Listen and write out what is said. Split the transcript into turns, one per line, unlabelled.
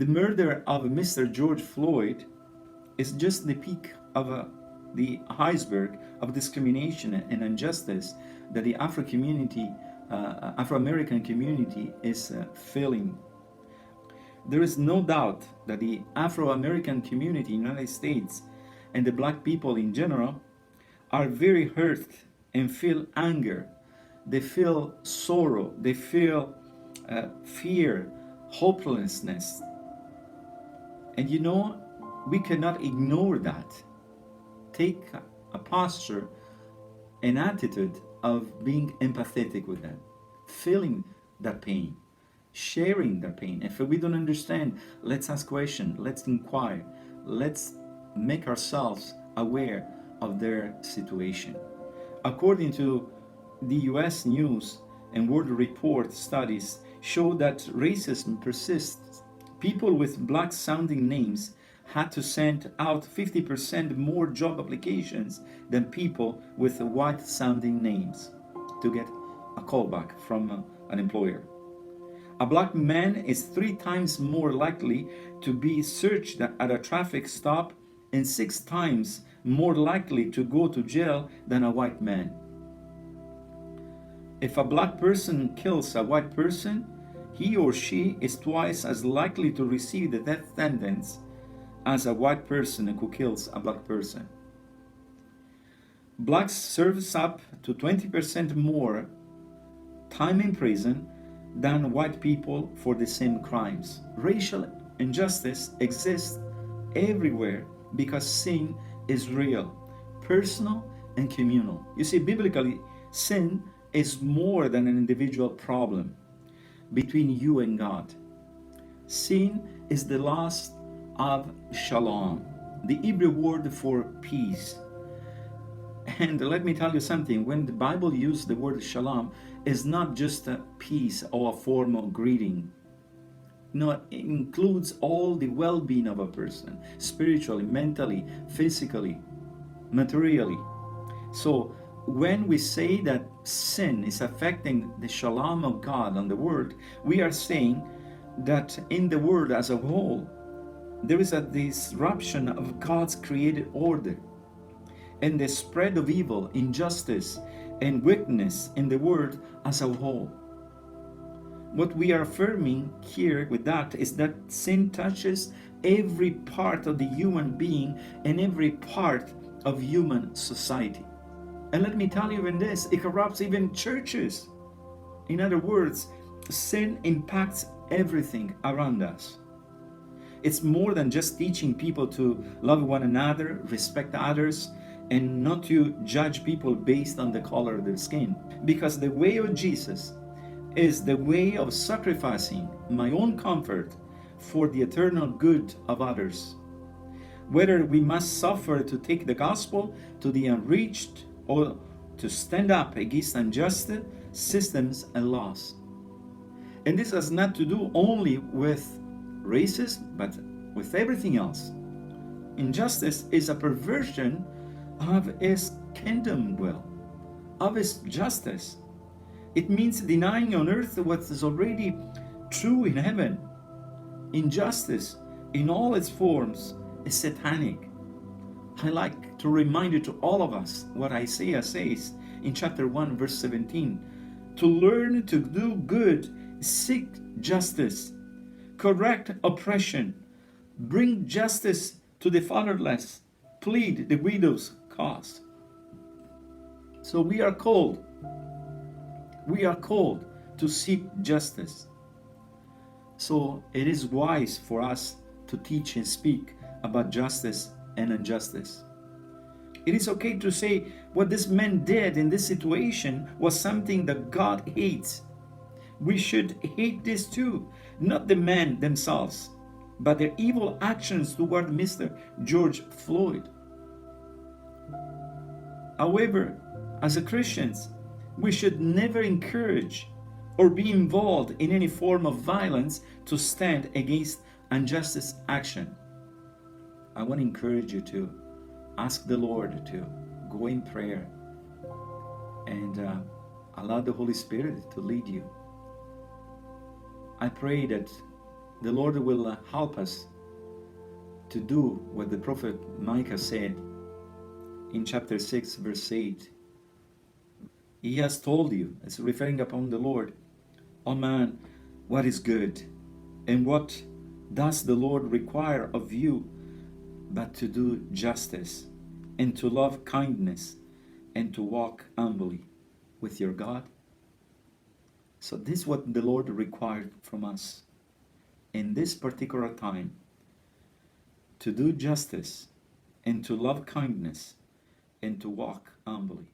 The murder of Mr. George Floyd is just the peak of the iceberg of discrimination and injustice that the Afro-American community is feeling. There is no doubt that the Afro-American community in the United States and the black people in general are very hurt and feel anger. They feel sorrow. They feel fear, hopelessness. And you know, we cannot ignore that. Take a posture, an attitude of being empathetic with them, feeling that pain, sharing their pain. If we don't understand, let's ask questions, let's inquire, let's make ourselves aware of their situation. According to the US News and World Report studies show that racism persists. People with black sounding names had to send out 50% more job applications than people with white sounding names to get a callback from an employer. A black man is 3 times more likely to be searched at a traffic stop and 6 times more likely to go to jail than a white man. If a black person kills a white person, he or she is twice as likely to receive the death sentence as a white person who kills a black person. Blacks serves up to 20% more time in prison than white people for the same crimes. Racial injustice exists everywhere because sin is real, personal, and communal. You see, biblically, sin is more than an individual problem between you and God. Sin is the loss of shalom, the Hebrew word for peace. And let me tell you something, when the Bible uses the word shalom, it's not just a peace or a formal greeting. No, it includes all the well-being of a person, spiritually, mentally, physically, materially. So when we say that sin is affecting the shalom of God on the world, we are saying that in the world as a whole, there is a disruption of God's created order and the spread of evil, injustice, and wickedness in the world as a whole. What we are affirming here with that is that sin touches every part of the human being and every part of human society. And let me tell you even this, it corrupts even churches. In other words, sin impacts everything around us. It's more than just teaching people to love one another, respect others, and not to judge people based on the color of their skin. Because the way of Jesus is the way of sacrificing my own comfort for the eternal good of others. Whether we must suffer to take the gospel to the unreached or to stand up against unjust systems and laws. And this has not to do only with racism, but with everything else. Injustice is a perversion of his kingdom will, of his justice. It means denying on earth what is already true in heaven. Injustice in all its forms is satanic. I like to remind it to all of us what Isaiah says in chapter 1 verse 17. To learn to do good, seek justice, correct oppression, bring justice to the fatherless, plead the widow's cause. So we are called to seek justice. So it is wise for us to teach and speak about justice and injustice. It is okay to say what this man did in this situation was something that God hates. We should hate this too, not the men themselves, but their evil actions toward Mr. George Floyd. However, as Christians, we should never encourage or be involved in any form of violence to stand against injustice action. I want to encourage you to ask the Lord to go in prayer and allow the Holy Spirit to lead you. I pray that the Lord will help us to do what the prophet Micah said in chapter 6 verse 8. He has told you, it's referring upon the Lord, "Oh man, what is good, and what does the Lord require of you but to do justice, and to love kindness, and to walk humbly with your God?" So this is what the Lord required from us in this particular time, to do justice, and to love kindness, and to walk humbly.